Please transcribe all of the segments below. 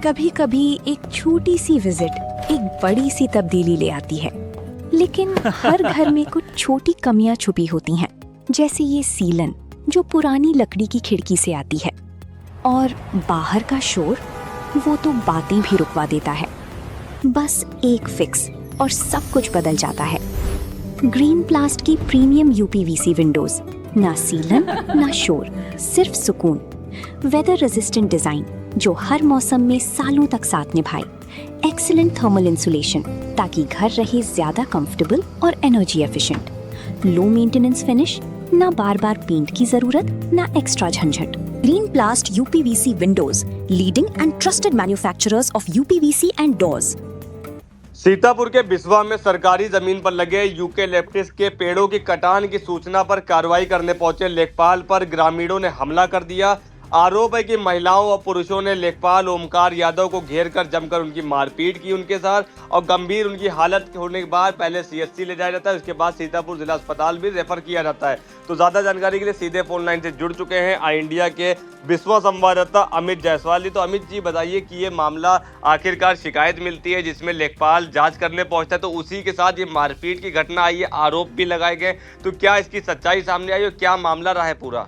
कभी कभी एक छोटी सी विजिट एक बड़ी सी तब्दीली ले आती है, लेकिन हर घर में कुछ छोटी कमियां छुपी होती हैं, जैसे ये सीलन जो पुरानी लकड़ी की खिड़की से आती है, और बाहर का शोर वो तो बातें भी रुकवा देता है। बस एक फिक्स और सब कुछ बदल जाता है। ग्रीन प्लास्ट की प्रीमियम यूपीवीसी विंडोज, ना सीलन ना शोर, सिर्फ सुकून। वेदर रेजिस्टेंट डिजाइन जो हर मौसम में सालों तक साथ निभाए। एक्सीलेंट थर्मल इंसुलेशन ताकि घर रहे ज्यादा कंफर्टेबल और energy efficient. Low maintenance finish, ना बार बार पेंट की जरूरत, ना एक्स्ट्रा झंझट। Green प्लास्ट UPVC Windows, leading and trusted manufacturers of UPVC and doors. Sitapur के बिस्वा में सरकारी जमीन पर लगे यूकेलिप्टस के पेड़ों की कटान की सूचना पर कार्रवाई करने पहुंचे लेखपाल पर ग्रामीणों ने हमला कर दिया। आरोप है कि महिलाओं और पुरुषों ने लेखपाल ओमकार यादव को घेर कर जमकर उनकी मारपीट की उनके साथ, और गंभीर उनकी हालत होने के बाद पहले सीएचसी ले जाया जाता है, उसके बाद सीतापुर जिला अस्पताल भी रेफर किया जाता है। तो ज्यादा जानकारी के लिए सीधे फोन लाइन से जुड़ चुके हैं आई इंडिया के बिस्वा संवाददाता अमित जायसवाल। तो अमित जी बताइए कि ये मामला आखिरकार शिकायत मिलती है जिसमें लेखपाल जांच करने पहुंचता है, तो उसी के साथ ये मारपीट की घटना आई है, आरोप भी लगाए गए, तो क्या इसकी सच्चाई सामने आई और क्या मामला रहा है पूरा?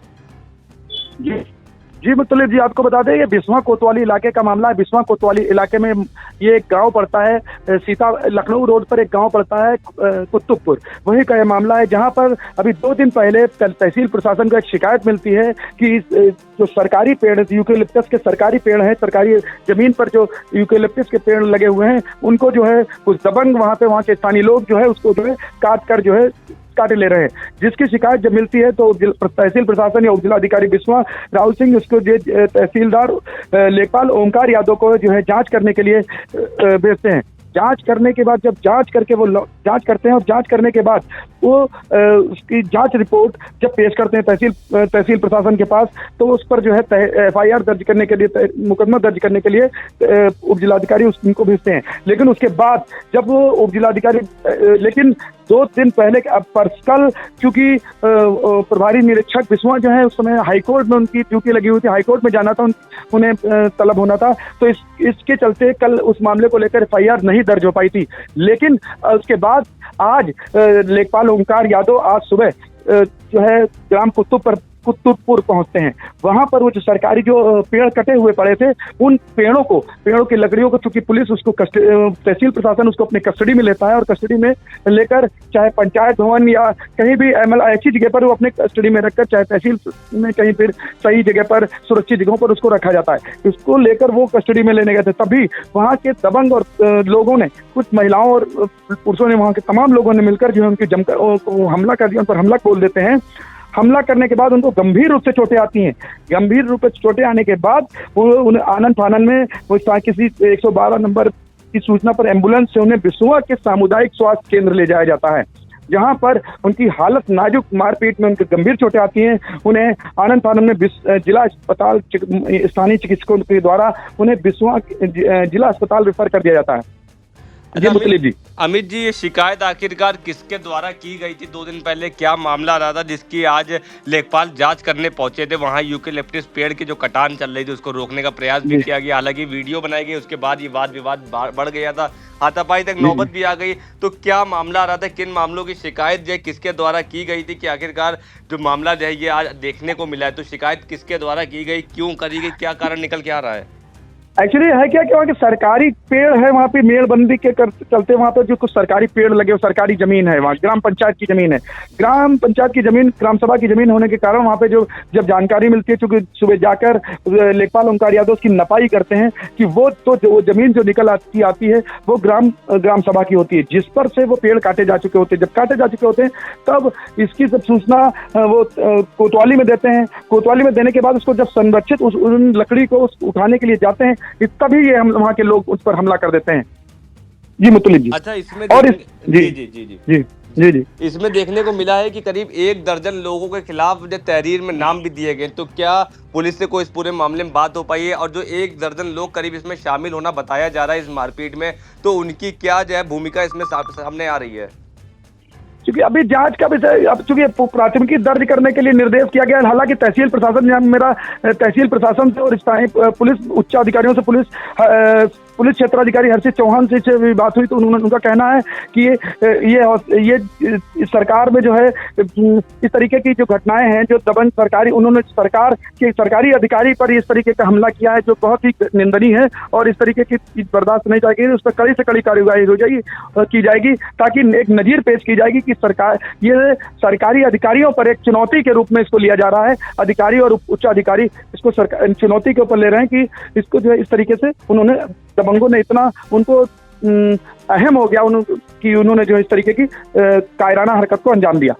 जी मतलब जी आपको बता दें, ये बिस्वा कोतवाली इलाके का मामला है। बिस्वा कोतवाली इलाके में ये एक गांव पड़ता है, लखनऊ रोड पर एक गांव पड़ता है कुतुबपुर, वहीं का ये मामला है, जहां पर अभी 2 दिन पहले तहसील प्रशासन को एक शिकायत मिलती है कि जो सरकारी पेड़ यूकेलिप्टस के सरकारी पेड़ हैं, सरकारी जमीन पर जो यूकेलिप्टस के पेड़ लगे हुए हैं, उनको जो है कुछ दबंग वहाँ के स्थानीय लोग जो है उसको जो है काट ले रहे हैं। जिसकी शिकायत जब मिलती है तो तहसील प्रशासन या उपजिलाधिकारी बिस्वा राहुल सिंह उसको तहसीलदार लेखपाल ओमकार यादव को जो है जांच करने के लिए भेजते हैं। जांच करने के बाद जब जांच करके वो जांच करते हैं और जांच करने के बाद वो उसकी जांच रिपोर्ट जब पेश करते हैं तहसील प्रशासन के पास, तो उस पर जो है एफआईआर दर्ज करने के लिए, मुकदमा दर्ज करने के लिए उपजिलाधिकारी उनको भेजते हैं। लेकिन उसके बाद जब वो उपजिलाधिकारी लेकिन 2 दिन पहले कल चूंकि प्रभारी निरीक्षक बिस्वा जो है उस समय हाईकोर्ट में उनकी ड्यूटी लगी हुई थी, हाईकोर्ट में जाना था, उन्हें तलब होना था, तो इसके चलते कल उस मामले को लेकर एफआईआर नहीं दर्ज हो पाई थी। लेकिन उसके बाद आज लेखपाल ओमकार यादव आज सुबह जो है ग्राम कुतुबपुर पहुंचते हैं। वहां पर वो जो सरकारी जो पेड़ कटे हुए पड़े थे, उन पेड़ों की लकड़ियों को चूंकि पुलिस उसको तहसील प्रशासन उसको अपने कस्टडी में लेता है, और कस्टडी में लेकर चाहे पंचायत भवन या कहीं भी ऐसी जगह पर वो अपने कस्टडी में रखकर, चाहे तहसील में कहीं फिर सही जगह पर सुरक्षित जगहों पर उसको रखा जाता है। इसको लेकर वो कस्टडी में लेने गए थे, तभी वहाँ के दबंग और लोगों ने, कुछ महिलाओं और पुरुषों ने, वहाँ के तमाम लोगों ने मिलकर जो है उनकी जमकर हमला कर दिया, उन पर हमला बोल देते हैं। हमला करने के बाद उनको गंभीर रूप से चोटें आती हैं। गंभीर रूप से चोटें आने के बाद वो उन्हें आनन फानन में वो किसी 112 नंबर की सूचना पर एम्बुलेंस से उन्हें बिस्वा के सामुदायिक स्वास्थ्य केंद्र ले जाया जाता है, जहां पर उनकी हालत नाजुक, मारपीट में उनके गंभीर चोटें आती हैं। उन्हें आनन फानन में जिला अस्पताल स्थानीय चिकित्सकों के द्वारा उन्हें बिस्वा जिला अस्पताल रेफर कर दिया जाता है। अमित जी, ये शिकायत आखिरकार किसके द्वारा की गई थी? 2 दिन पहले क्या मामला रहा था जिसकी आज लेखपाल जांच करने पहुंचे थे? वहां यूकेलिप्टस पेड़ की जो कटान चल रही थी उसको रोकने का प्रयास भी किया गया, हालांकि वीडियो बनाई गई, उसके बाद ये वाद विवाद बढ़ गया था, हाथापाई तक नौबत भी आ गई। तो क्या मामला रहा था, किन मामलों की शिकायत जो है किसके द्वारा की गई थी कि आखिरकार जो मामला जो है ये आज देखने को मिला है? तो शिकायत किसके द्वारा की गई, क्यों करी गई, क्या कारण निकल के आ रहा है? एक्चुअली है क्या कि वहाँ के सरकारी पेड़ है, वहाँ पे मेलबंदी के चलते वहाँ पर जो कुछ सरकारी पेड़ लगे, सरकारी जमीन है, वहाँ ग्राम पंचायत की जमीन है। ग्राम पंचायत की जमीन, ग्राम सभा की जमीन होने के कारण वहाँ पे जब जानकारी मिलती है, चूंकि सुबह जाकर लेखपाल ओमकार यादव उसकी नपाई करते हैं कि वो जमीन जो निकल आती है वो ग्राम सभा की होती है, जिस पर से वो पेड़ काटे जा चुके होते हैं। जब काटे जा चुके होते हैं तब इसकी सब सूचना वो कोतवाली में देते हैं। कोतवाली में देने के बाद उसको जब संरक्षित उन लकड़ी को उठाने के लिए जाते हैं, तभी ये हम वहाँ के लोग उस पर हमला कर देते हैं। जी मुतलिब जी। अच्छा, इसमें और जी इसमें देखने को मिला है कि करीब 1 दर्जन लोगों के खिलाफ जो तहरीर में नाम भी दिए गए, तो क्या पुलिस से कोई इस पूरे मामले में बात हो पाई है? और जो 1 दर्जन लोग करीब इसमें शामिल होना बताया जा रहा है इस मारपीट में, तो उनकी क्या जो है भूमिका इसमें सामने आ रही है? क्योंकि अभी जांच का विषय, अब चूंकि प्राथमिकी दर्ज करने के लिए निर्देश किया गया है। हालांकि तहसील प्रशासन, मेरा तहसील प्रशासन से और स्थानीय पुलिस उच्च अधिकारियों से, पुलिस क्षेत्राधिकारी हर्षित चौहान से बात हुई, तो उनका कहना है कि ये सरकार में जो है इस तरीके की जो घटनाएं हैं, जो दबंग सरकारी, उन्होंने सरकार के सरकारी अधिकारी पर इस तरीके का हमला किया है, जो बहुत ही निंदनीय है और इस तरीके की चीज बर्दाश्त नहीं जाएगी। उस पर कड़ी से कड़ी कार्रवाई की जाएगी, ताकि एक नजीर पेश की जाएगी कि ये सरकारी अधिकारियों पर एक चुनौती के रूप में इसको लिया जा रहा है। अधिकारी और उच्च अधिकारी इसको चुनौती के ऊपर ले रहे हैं कि इसको जो है इस तरीके से उन्होंने, दबंगों ने इतना उनको अहम हो गया कि उन्होंने जो इस तरीके की कायराना हरकत को अंजाम दिया।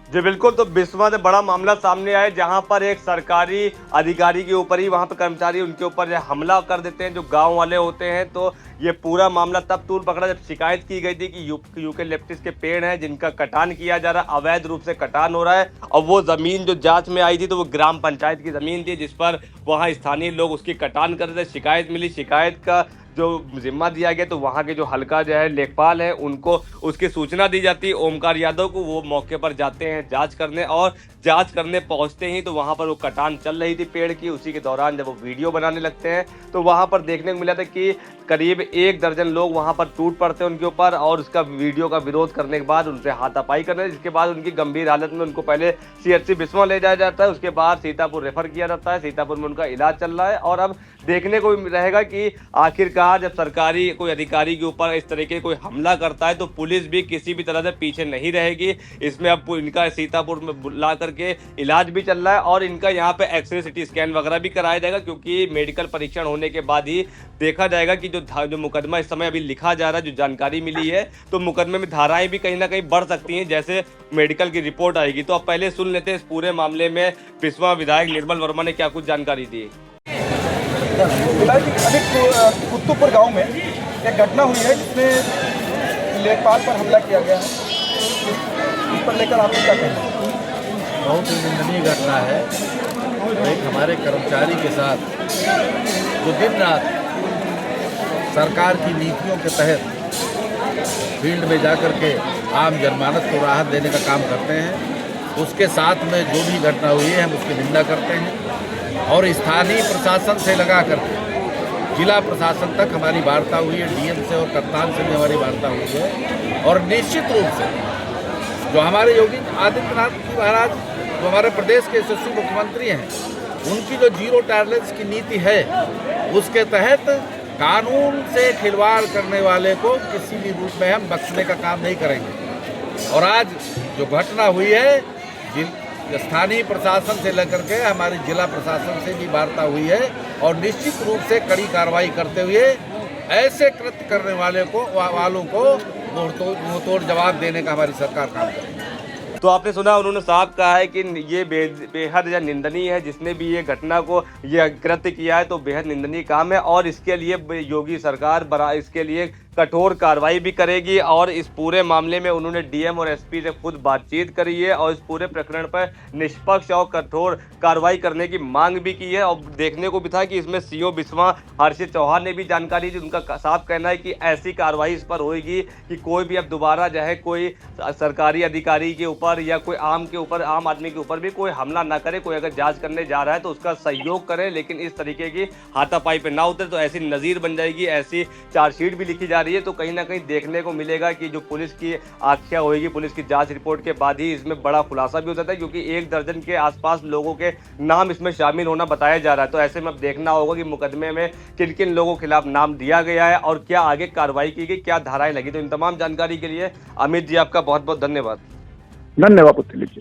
जी बिल्कुल, तो बिस्वा से बड़ा मामला सामने आया जहां पर एक सरकारी अधिकारी के ऊपर ही वहां पर कर्मचारी उनके ऊपर हमला कर देते हैं जो गांव वाले होते हैं। तो ये पूरा मामला तब तूल पकड़ा जब शिकायत की गई थी कि यूकेलिप्टस के पेड़ हैं जिनका कटान किया जा रहा है, अवैध रूप से कटान हो रहा है। और वो जमीन जो जांच में आई थी तो वो ग्राम पंचायत की जमीन थी, जिस पर वहाँ स्थानीय लोग उसकी कटान कर रहे थे। शिकायत मिली, शिकायत का जो जिम्मा दिया गया, तो वहाँ के जो हल्का जो है लेखपाल है उनको उसकी सूचना दी जाती है, ओमकार यादव को। वो मौके पर जाते हैं जांच करने, और जांच करने पहुंचते ही तो वहाँ पर वो कटान चल रही थी पेड़ की। उसी के दौरान जब वो वीडियो बनाने लगते हैं तो वहाँ पर देखने को मिला था कि करीब 1 दर्जन लोग वहाँ पर टूट पड़ते हैं उनके ऊपर, और उसका वीडियो का विरोध करने के बाद उनसे हाथापाई करने, जिसके बाद उनकी गंभीर हालत में उनको पहले CHC बिस्वा ले जाया जाता है, उसके बाद सीतापुर रेफर किया जाता है। सीतापुर में उनका इलाज चल रहा है, और अब देखने को रहेगा कि आखिरकार जब सरकारी कोई अधिकारी के ऊपर इस तरीके कोई हमला करता है तो पुलिस भी किसी भी तरह से पीछे नहीं रहेगी। इसमें अब इनका सीतापुर में बुला करके इलाज भी चल रहा है, और इनका यहाँ पे एक्सरे CT स्कैन वगैरह भी कराया जाएगा, क्योंकि मेडिकल परीक्षण होने के बाद ही देखा जाएगा कि जो मुकदमा इस समय अभी लिखा जा रहा है, जो जानकारी मिली है, तो मुकदमे में धाराएं भी कहीं ना कहीं बढ़ सकती हैं जैसे मेडिकल की रिपोर्ट आएगी। तो अब पहले सुन लेते हैं इस पूरे मामले में बिस्वा विधायक निर्मल वर्मा ने क्या कुछ जानकारी दी। अभी कुतुबपुर गांव में एक घटना हुई है जिसमें लेखपाल पर हमला किया गया है, इस पर लेकर आपको क्या कहना है? बहुत ही निंदनीय घटना है। एक हमारे कर्मचारी के साथ जो दिन रात सरकार की नीतियों के तहत फील्ड में जाकर के आम जनमानस को राहत देने का काम करते हैं, उसके साथ में जो भी घटना हुई है हम उसकी निंदा करते हैं। और स्थानीय प्रशासन से लगा कर जिला प्रशासन तक हमारी वार्ता हुई है, DM से और कप्तान से भी हमारी वार्ता हुई है। और निश्चित रूप से जो हमारे योगी आदित्यनाथ जी महाराज, जो हमारे प्रदेश के यशस्वी मुख्यमंत्री हैं, उनकी जो जीरो टॉलरेंस की नीति है, उसके तहत कानून से खिलवाड़ करने वाले को किसी भी रूप में हम बख्शने का काम नहीं करेंगे। और आज जो घटना हुई है, स्थानीय प्रशासन से लेकर के हमारे जिला प्रशासन से भी वार्ता हुई है, और निश्चित रूप से कड़ी कार्रवाई करते हुए ऐसे कृत्य करने वालों को मुंहतोड़ जवाब देने का हमारी सरकार काम करेगी। तो आपने सुना, उन्होंने साफ कहा है कि ये बेहद या निंदनीय है। जिसने भी ये घटना को ये कृत्य किया है तो बेहद निंदनीय काम है, और इसके लिए योगी सरकार इसके लिए कठोर कार्रवाई भी करेगी। और इस पूरे मामले में उन्होंने DM और SP से खुद बातचीत करी है, और इस पूरे प्रकरण पर निष्पक्ष और कठोर कार्रवाई करने की मांग भी की है। और देखने को भी था कि इसमें CO बिस्वा हर्षित चौहान ने भी जानकारी दी। उनका साफ कहना है कि ऐसी कार्रवाई इस पर होगी कि कोई भी अब दोबारा जो है कोई सरकारी अधिकारी के ऊपर या कोई आम आदमी के ऊपर भी कोई हमला ना करे। कोई अगर जांच करने जा रहा है तो उसका सहयोग करे, लेकिन इस तरीके की हाथापाई पे ना उतरे। तो ऐसी नज़ीर बन जाएगी, ऐसी चार्जशीट भी लिखी जा रही है। तो कहीं ना कहीं देखने को मिलेगा कि जो पुलिस की आख्या होगी, पुलिस की जांच रिपोर्ट के बाद ही इसमें बड़ा खुलासा भी हो सकता है, क्योंकि 1 दर्जन के आसपास लोगों के नाम इसमें शामिल होना बताया जा रहा है। तो ऐसे में अब देखना होगा कि मुकदमे में किन किन लोगों के खिलाफ नाम दिया गया है और क्या आगे कार्रवाई की गई, क्या धाराएं लगी। तो इन तमाम जानकारी के लिए अमित जी आपका बहुत बहुत धन्यवाद। धन्यवाद पुत्री जी।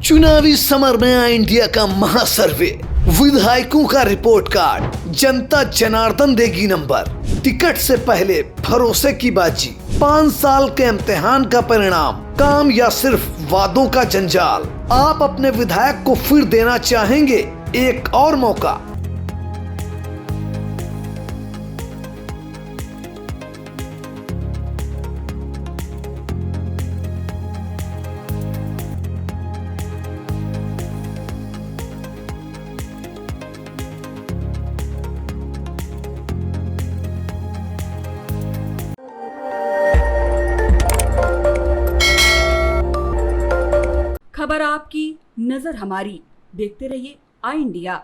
चुनावी समर में आया इंडिया का महासर्वे, विधायकों का रिपोर्ट कार्ड, जनता जनार्दन देगी नंबर। टिकट से पहले भरोसे की बाजी, 5 साल के इम्तिहान का परिणाम, काम या सिर्फ वादों का जंजाल? आप अपने विधायक को फिर देना चाहेंगे एक और मौका? खबर आपकी, नजर हमारी। देखते रहिए आई इंडिया।